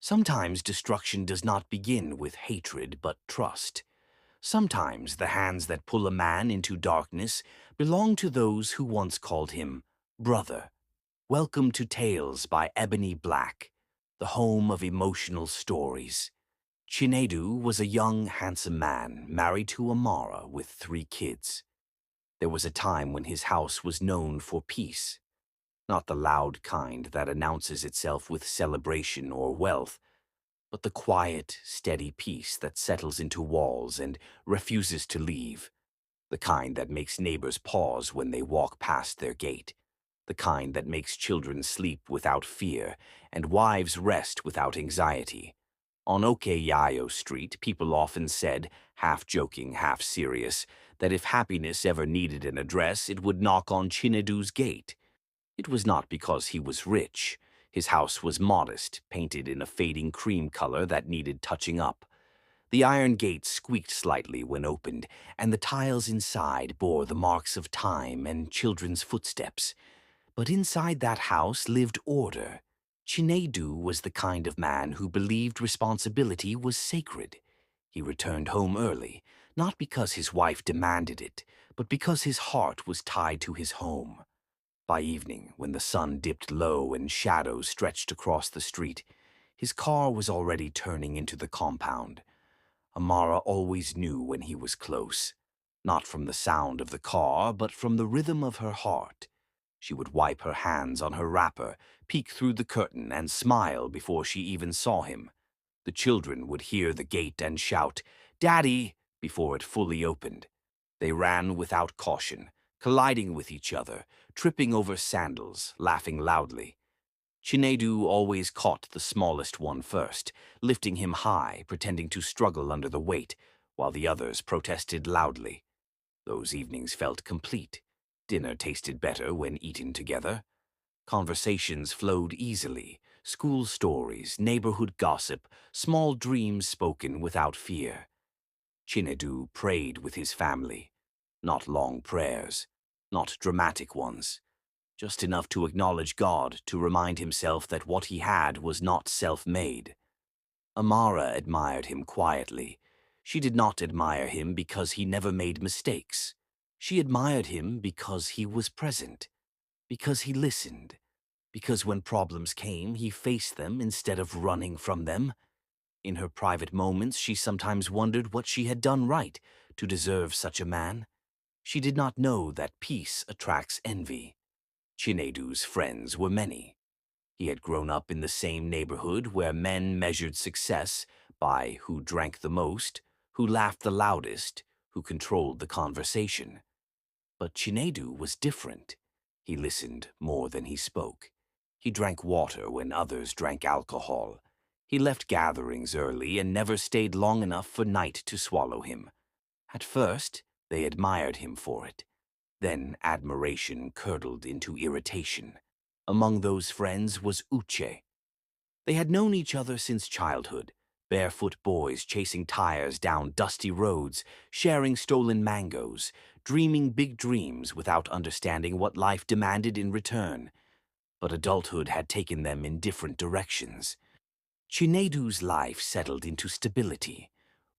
Sometimes destruction does not begin with hatred but trust. Sometimes the hands that pull a man into darkness belong to those who once called him brother. Welcome to Tales by Ebony Black, the home of emotional stories. Chinedu was a young, handsome man married to Amara with 3 kids. There was a time when his house was known for peace, not the loud kind that announces itself with celebration or wealth, but the quiet, steady peace that settles into walls and refuses to leave, the kind that makes neighbors pause when they walk past their gate, the kind that makes children sleep without fear and wives rest without anxiety. On Okeyayo Street, people often said, half joking, half serious, that if happiness ever needed an address, it would knock on Chinedu's gate. It was not because he was rich. His house was modest, painted in a fading cream color that needed touching up. The iron gate squeaked slightly when opened, and the tiles inside bore the marks of time and children's footsteps. But inside that house lived order. Chinedu was the kind of man who believed responsibility was sacred. He returned home early, not because his wife demanded it, but because his heart was tied to his home. By evening, when the sun dipped low and shadows stretched across the street, his car was already turning into the compound. Amara always knew when he was close, not from the sound of the car, but from the rhythm of her heart. She would wipe her hands on her wrapper, peek through the curtain, and smile before she even saw him. The children would hear the gate and shout, "Daddy!" before it fully opened. They ran without caution, colliding with each other, tripping over sandals, laughing loudly. Chinedu always caught the smallest one first, lifting him high, pretending to struggle under the weight, while the others protested loudly. Those evenings felt complete. Dinner tasted better when eaten together. Conversations flowed easily, school stories, neighborhood gossip, small dreams spoken without fear. Chinedu prayed with his family. Not long prayers, not dramatic ones, just enough to acknowledge God, to remind himself that what he had was not self-made. Amara admired him quietly. She did not admire him because he never made mistakes. She admired him because he was present, because he listened, because when problems came, he faced them instead of running from them. In her private moments, she sometimes wondered what she had done right to deserve such a man. She did not know that peace attracts envy. Chinedu's friends were many. He had grown up in the same neighborhood where men measured success by who drank the most, who laughed the loudest, who controlled the conversation. But Chinedu was different. He listened more than he spoke. He drank water when others drank alcohol. He left gatherings early and never stayed long enough for night to swallow him. At first, they admired him for it. Then admiration curdled into irritation. Among those friends was Uche. They had known each other since childhood, barefoot boys chasing tires down dusty roads, sharing stolen mangoes, dreaming big dreams without understanding what life demanded in return. But adulthood had taken them in different directions. Chinedu's life settled into stability.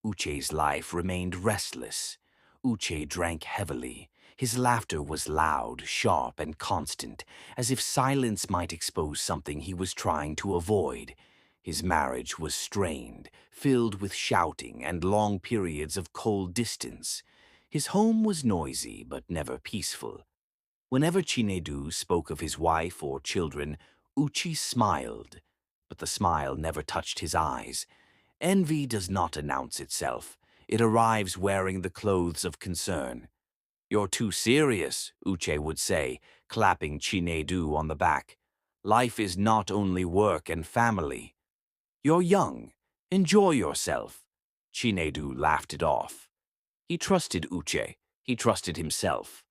Uche's life remained restless. Uche drank heavily. His laughter was loud, sharp, and constant, as if silence might expose something he was trying to avoid. His marriage was strained, filled with shouting and long periods of cold distance. His home was noisy, but never peaceful. Whenever Chinedu spoke of his wife or children, Uchi smiled, but the smile never touched his eyes. Envy does not announce itself. It arrives wearing the clothes of concern. "You're too serious," Uche would say, clapping Chinedu on the back. "Life is not only work and family. You're young. Enjoy yourself." Chinedu laughed it off. He trusted Uche. He trusted himself.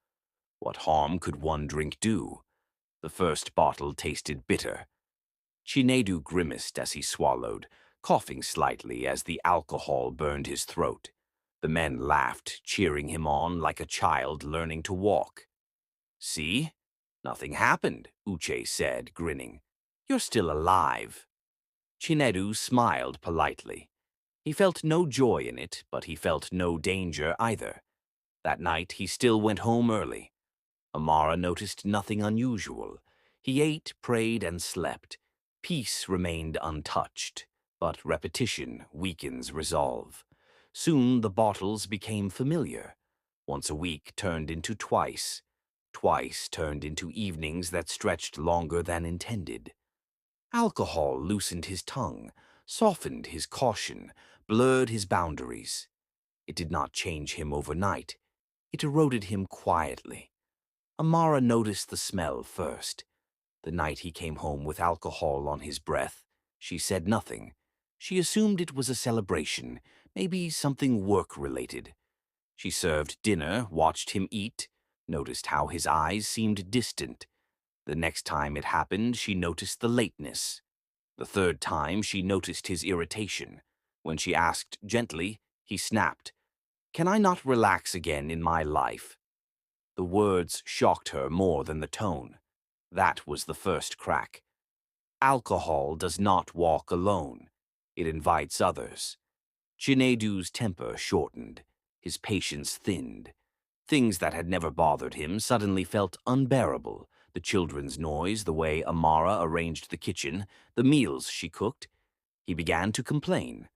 What harm could one drink do? The first bottle tasted bitter. Chinedu grimaced as he swallowed, coughing slightly as the alcohol burned his throat. The men laughed, cheering him on like a child learning to walk. "See? Nothing happened," Uche said, grinning. "You're still alive." Chinedu smiled politely. He felt no joy in it, but he felt no danger either. That night he still went home early. Amara noticed nothing unusual. He ate, prayed, and slept. Peace remained untouched, but repetition weakens resolve. Soon the bottles became familiar. Once a week turned into twice. Twice turned into evenings that stretched longer than intended. Alcohol loosened his tongue, softened his caution, blurred his boundaries. It did not change him overnight. It eroded him quietly. Amara noticed the smell first. The night he came home with alcohol on his breath, she said nothing. She assumed it was a celebration, maybe something work-related. She served dinner, watched him eat, noticed how his eyes seemed distant. The next time it happened, she noticed the lateness. The third time, she noticed his irritation. When she asked gently, he snapped, "Can I not relax again in my life?" The words shocked her more than the tone. That was the first crack. Alcohol does not walk alone. It invites others. Chinedu's temper shortened. His patience thinned. Things that had never bothered him suddenly felt unbearable. The children's noise, the way Amara arranged the kitchen, the meals she cooked. He began to complain.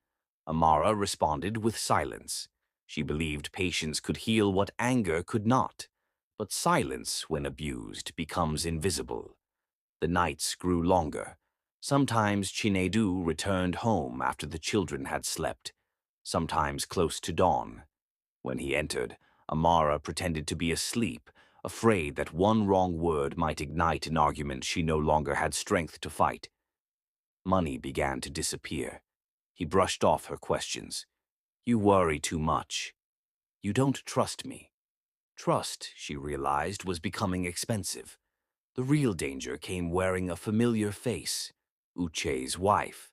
Amara responded with silence. She believed patience could heal what anger could not. But silence, when abused, becomes invisible. The nights grew longer. Sometimes Chinedu returned home after the children had slept, sometimes close to dawn. When he entered, Amara pretended to be asleep, afraid that one wrong word might ignite an argument she no longer had strength to fight. Money began to disappear. He brushed off her questions. "You worry too much. You don't trust me." Trust, she realized, was becoming expensive. The real danger came wearing a familiar face, Uche's wife.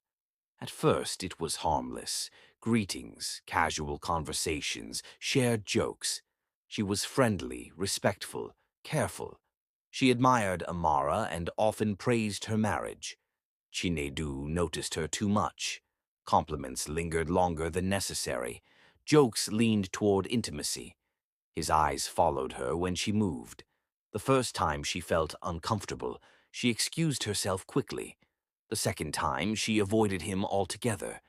At first it was harmless. Greetings, casual conversations, shared jokes. She was friendly, respectful, careful. She admired Amara and often praised her marriage. Chinedu noticed her too much. Compliments lingered longer than necessary. Jokes leaned toward intimacy. His eyes followed her when she moved. The first time she felt uncomfortable, she excused herself quickly. The second time, she avoided him altogether.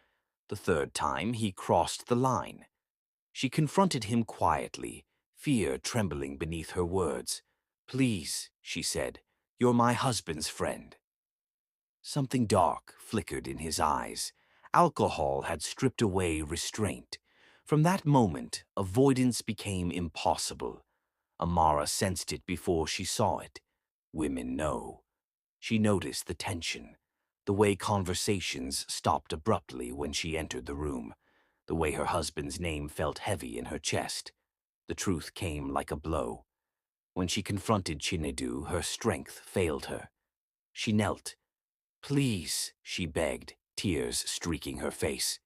The third time, he crossed the line. She confronted him quietly, fear trembling beneath her words. "Please," she said, "you're my husband's friend." Something dark flickered in his eyes. Alcohol had stripped away restraint. From that moment, avoidance became impossible. Amara sensed it before she saw it. Women know. She noticed the tension, the way conversations stopped abruptly when she entered the room, the way her husband's name felt heavy in her chest. The truth came like a blow. When she confronted Chinedu, her strength failed her. She knelt. "Please," she begged, tears streaking her face.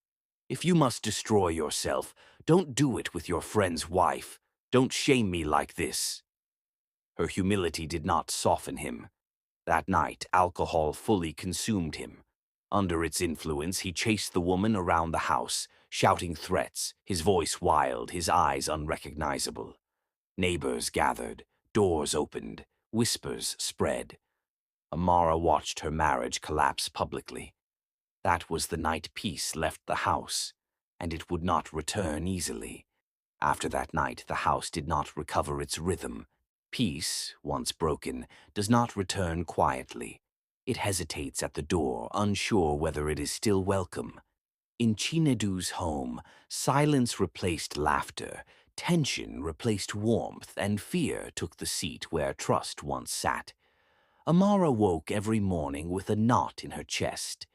"If you must destroy yourself, don't do it with your friend's wife. Don't shame me like this." Her humility did not soften him. That night, alcohol fully consumed him. Under its influence, he chased the woman around the house, shouting threats, his voice wild, his eyes unrecognizable. Neighbors gathered, doors opened, whispers spread. Amara watched her marriage collapse publicly. That was the night peace left the house, and it would not return easily. After that night, the house did not recover its rhythm. Peace, once broken, does not return quietly. It hesitates at the door, unsure whether it is still welcome. In Chinedu's home, silence replaced laughter, tension replaced warmth, and fear took the seat where trust once sat. Amara woke every morning with a knot in her chest.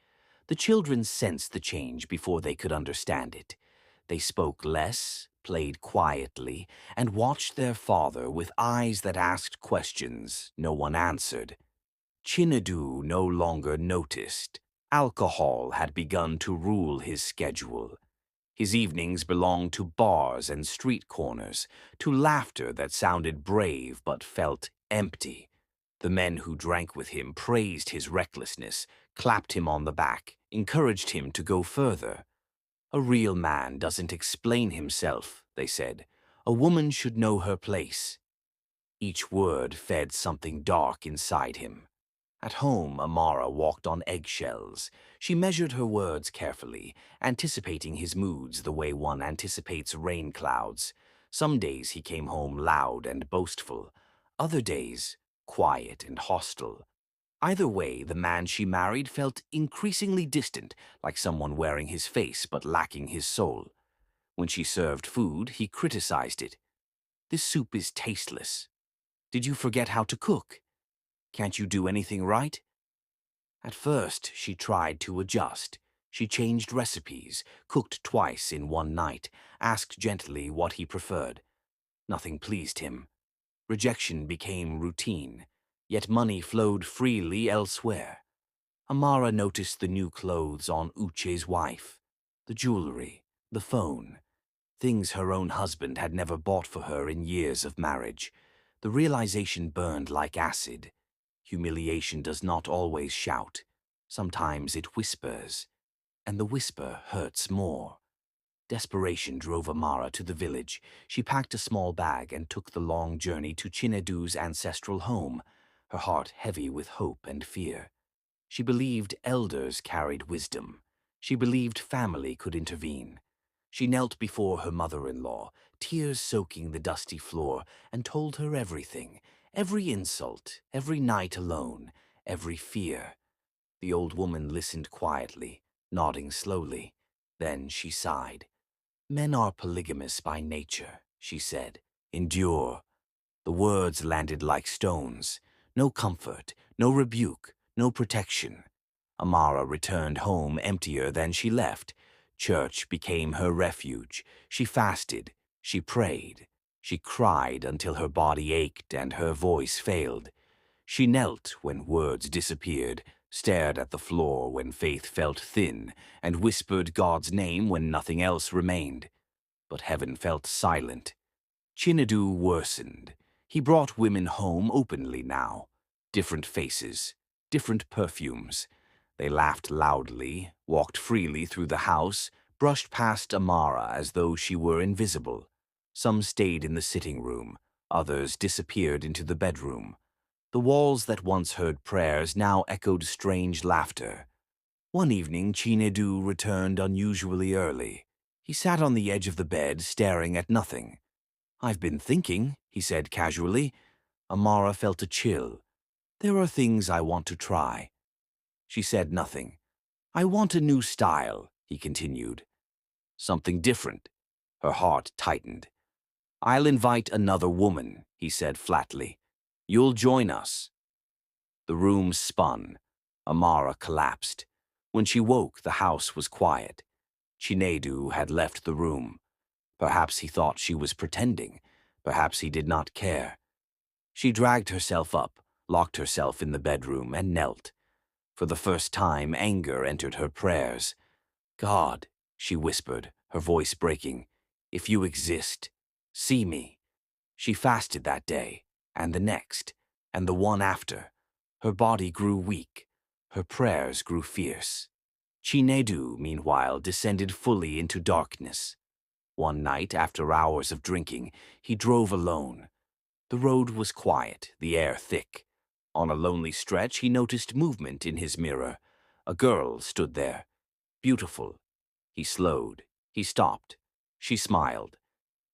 The children sensed the change before they could understand it. They spoke less, played quietly, and watched their father with eyes that asked questions no one answered. Chinedu no longer noticed. Alcohol had begun to rule his schedule. His evenings belonged to bars and street corners, to laughter that sounded brave but felt empty. The men who drank with him praised his recklessness, clapped him on the back, encouraged him to go further. A real man doesn't explain himself, they said. A woman should know her place. Each word fed something dark inside him. At home, Amara walked on eggshells. She measured her words carefully, anticipating his moods the way one anticipates rain clouds. Some days he came home loud and boastful. Other days, quiet and hostile. Either way, the man she married felt increasingly distant, like someone wearing his face but lacking his soul. When she served food, he criticized it. "This soup is tasteless. Did you forget how to cook? Can't you do anything right?" At first, she tried to adjust. She changed recipes, cooked twice in one night, asked gently what he preferred. Nothing pleased him. Rejection became routine, yet money flowed freely elsewhere. Amara noticed the new clothes on Uche's wife, the jewelry, the phone, things her own husband had never bought for her in years of marriage. The realization burned like acid. Humiliation does not always shout. Sometimes it whispers, and the whisper hurts more. Desperation drove Amara to the village. She packed a small bag and took the long journey to Chinedu's ancestral home, her heart heavy with hope and fear. She believed elders carried wisdom. She believed family could intervene. She knelt before her mother-in-law, tears soaking the dusty floor, and told her everything, every insult, every night alone, every fear. The old woman listened quietly, nodding slowly. Then she sighed. "Men are polygamous by nature," she said. "Endure." The words landed like stones. No comfort, no rebuke, no protection. Amara returned home emptier than she left. Church became her refuge. She fasted. She prayed. She cried until her body ached and her voice failed. She knelt when words disappeared, stared at the floor when faith felt thin, and whispered God's name when nothing else remained. But heaven felt silent. Chinedu worsened. He brought women home openly now. Different faces, different perfumes. They laughed loudly, walked freely through the house, brushed past Amara as though she were invisible. Some stayed in the sitting room, others disappeared into the bedroom. The walls that once heard prayers now echoed strange laughter. One evening, Chinedu returned unusually early. He sat on the edge of the bed, staring at nothing. "I've been thinking," he said casually. Amara felt a chill. "There are things I want to try." She said nothing. "I want a new style," he continued. "Something different." Her heart tightened. "I'll invite another woman," he said flatly. "You'll join us." The room spun. Amara collapsed. When she woke, the house was quiet. Chinedu had left the room. Perhaps he thought she was pretending. Perhaps he did not care. She dragged herself up, locked herself in the bedroom, and knelt. For the first time, anger entered her prayers. "God," she whispered, her voice breaking, "if you exist, see me." She fasted that day, and the next, and the one after. Her body grew weak. Her prayers grew fierce. Chinedu, meanwhile, descended fully into darkness. One night, after hours of drinking, he drove alone. The road was quiet, the air thick. On a lonely stretch, he noticed movement in his mirror. A girl stood there, beautiful. He slowed. He stopped. She smiled.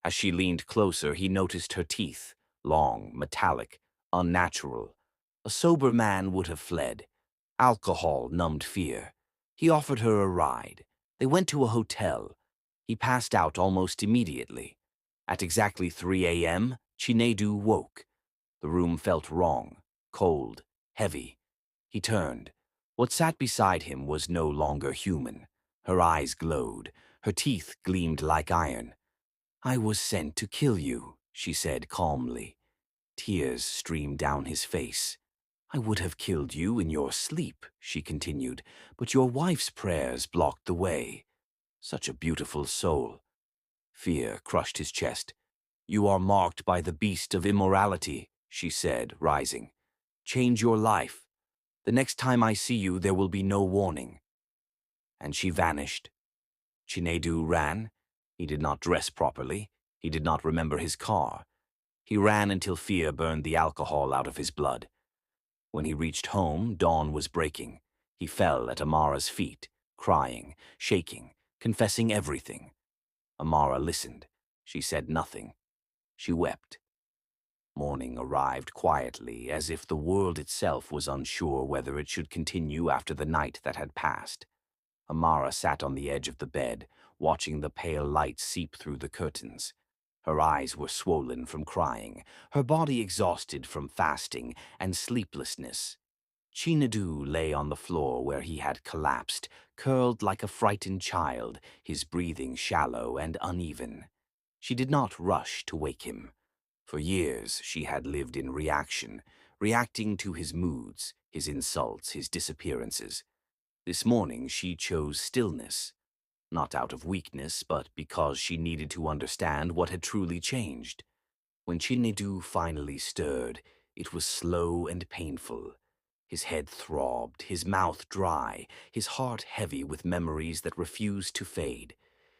As she leaned closer, he noticed her teeth, long, metallic, unnatural. A sober man would have fled. Alcohol numbed fear. He offered her a ride. They went to a hotel. He passed out almost immediately. At exactly 3 a.m., Chinedu woke. The room felt wrong, cold, heavy. He turned. What sat beside him was no longer human. Her eyes glowed. Her teeth gleamed like iron. "I was sent to kill you," she said calmly. Tears streamed down his face. "I would have killed you in your sleep," she continued, "but your wife's prayers blocked the way. Such a beautiful soul." Fear crushed his chest. "You are marked by the beast of immorality," she said, rising. "Change your life." The next time I see you, there will be no warning." And she vanished. Chinedu ran. He did not dress properly. He did not remember his car. He ran until fear burned the alcohol out of his blood. When he reached home, dawn was breaking. He fell at Amara's feet, crying, shaking, confessing everything. Amara listened. She said nothing. She wept. Morning arrived quietly, as if the world itself was unsure whether it should continue after the night that had passed. Amara sat on the edge of the bed, watching the pale light seep through the curtains. Her eyes were swollen from crying, her body exhausted from fasting and sleeplessness. Chinedu lay on the floor where he had collapsed, curled like a frightened child, his breathing shallow and uneven. She did not rush to wake him. For years she had lived in reaction, reacting to his moods, his insults, his disappearances. This morning she chose stillness, not out of weakness, but because she needed to understand what had truly changed. When Chinedu finally stirred, it was slow and painful. His head throbbed, his mouth dry, his heart heavy with memories that refused to fade.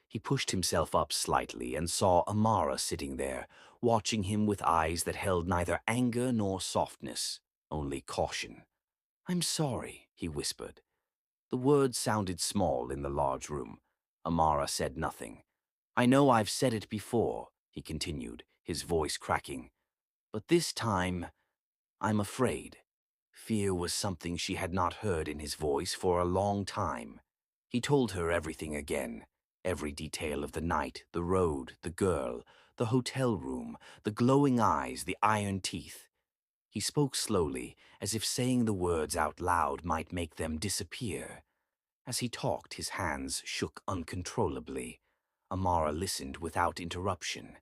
He pushed himself up slightly and saw Amara sitting there, watching him with eyes that held neither anger nor softness, only caution. "I'm sorry," he whispered. The words sounded small in the large room. Amara said nothing. "I know I've said it before," he continued, his voice cracking. "But this time, I'm afraid." Fear was something she had not heard in his voice for a long time. He told her everything again, every detail of the night, the road, the girl, the hotel room, the glowing eyes, the iron teeth. He spoke slowly, as if saying the words out loud might make them disappear. As he talked, his hands shook uncontrollably. Amara listened without interruption.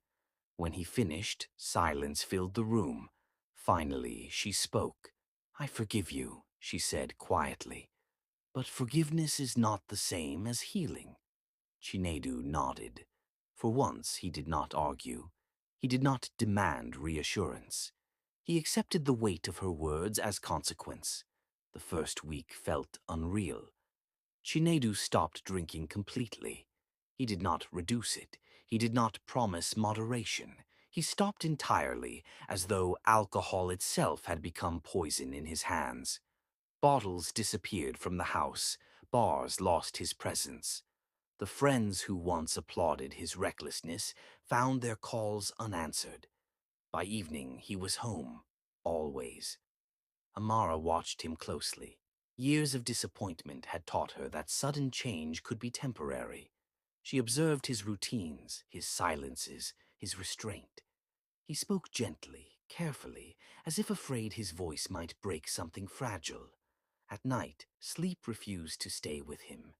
When he finished, silence filled the room. Finally, she spoke. "I forgive you," she said quietly. "But forgiveness is not the same as healing." Chinedu nodded. For once, he did not argue. He did not demand reassurance. He accepted the weight of her words as consequence. The first week felt unreal. Chinedu stopped drinking completely. He did not reduce it. He did not promise moderation. He stopped entirely, as though alcohol itself had become poison in his hands. Bottles disappeared from the house. Bars lost his presence. The friends who once applauded his recklessness found their calls unanswered. By evening, he was home, always. Amara watched him closely. Years of disappointment had taught her that sudden change could be temporary. She observed his routines, his silences, his restraint. He spoke gently, carefully, as if afraid his voice might break something fragile. At night, sleep refused to stay with him.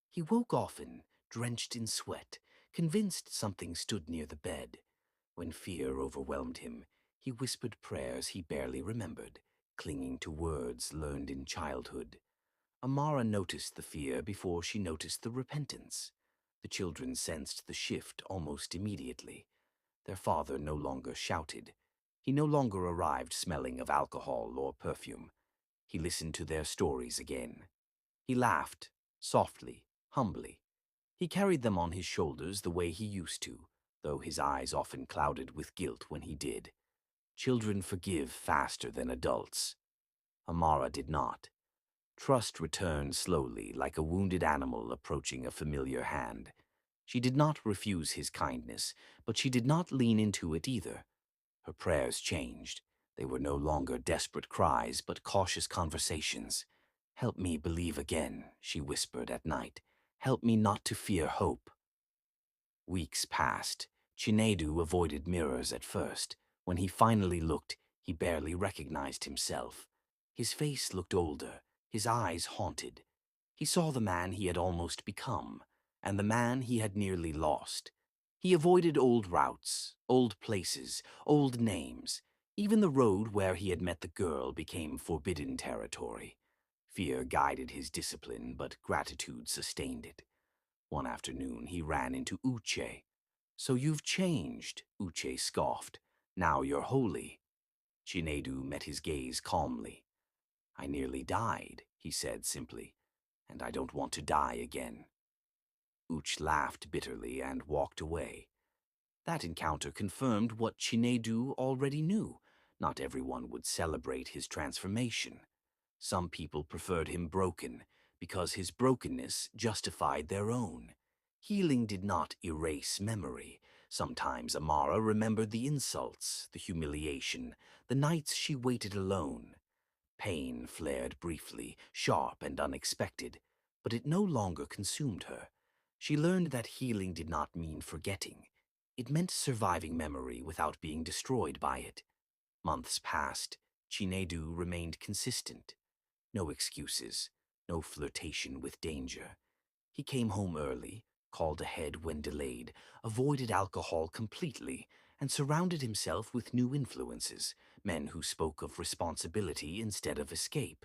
He woke often, drenched in sweat, convinced something stood near the bed. When fear overwhelmed him, he whispered prayers he barely remembered, clinging to words learned in childhood. Amara noticed the fear before she noticed the repentance. The children sensed the shift almost immediately. Their father no longer shouted. He no longer arrived smelling of alcohol or perfume. He listened to their stories again. He laughed, softly, humbly. He carried them on his shoulders the way he used to, though his eyes often clouded with guilt when he did. Children forgive faster than adults. Amara did not. Trust returned slowly, like a wounded animal approaching a familiar hand. She did not refuse his kindness, but she did not lean into it either. Her prayers changed. They were no longer desperate cries, but cautious conversations. "Help me believe again," she whispered at night. "Help me not to fear hope." Weeks passed. Chinedu avoided mirrors at first. When he finally looked, he barely recognized himself. His face looked older, his eyes haunted. He saw the man he had almost become, and the man he had nearly lost. He avoided old routes, old places, old names. Even the road where he had met the girl became forbidden territory. Fear guided his discipline, but gratitude sustained it. One afternoon he ran into Uche. "So you've changed," Uche scoffed. "Now you're holy." Chinedu met his gaze calmly. I nearly died, he said simply, and I don't want to die again. Uch laughed bitterly and walked away. That encounter confirmed what Chinedu already knew. Not everyone would celebrate his transformation. Some people preferred him broken because his brokenness justified their own. Healing did not erase memory. Sometimes Amara remembered the insults, the humiliation, the nights she waited alone. Pain flared briefly, sharp and unexpected, but it no longer consumed her. She learned that healing did not mean forgetting. It meant surviving memory without being destroyed by it. Months passed. Chinedu remained consistent. No excuses, no flirtation with danger. He came home early, called ahead when delayed, avoided alcohol completely, and surrounded himself with new influences, men who spoke of responsibility instead of escape.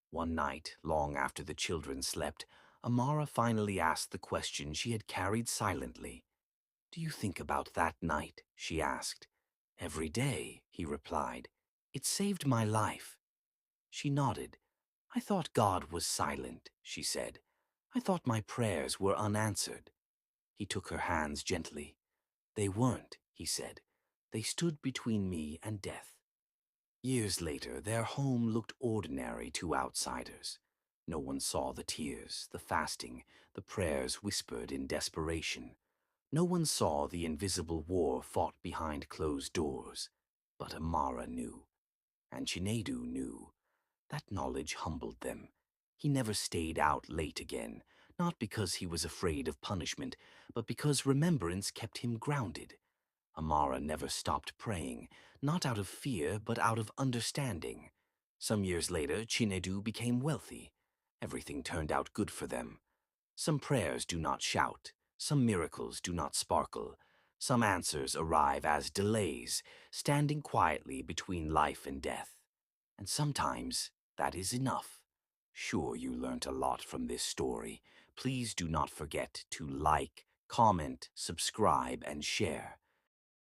One night, long after the children slept, Amara finally asked the question she had carried silently. "Do you think about that night?" she asked. "Every day," he replied. "It saved my life." She nodded. "I thought God was silent," she said. "I thought my prayers were unanswered." He took her hands gently. "They weren't," he said. "They stood between me and death." Years later, their home looked ordinary to outsiders. No one saw the tears, the fasting, the prayers whispered in desperation. No one saw the invisible war fought behind closed doors. But Amara knew, and Chinedu knew. That knowledge humbled them. He never stayed out late again, not because he was afraid of punishment, but because remembrance kept him grounded. Amara never stopped praying, not out of fear, but out of understanding. Some years later, Chinedu became wealthy. Everything turned out good for them. Some prayers do not shout, some miracles do not sparkle. Some answers arrive as delays, standing quietly between life and death. And sometimes that is enough. Sure, you learnt a lot from this story. Please do not forget to like, comment, subscribe, and share.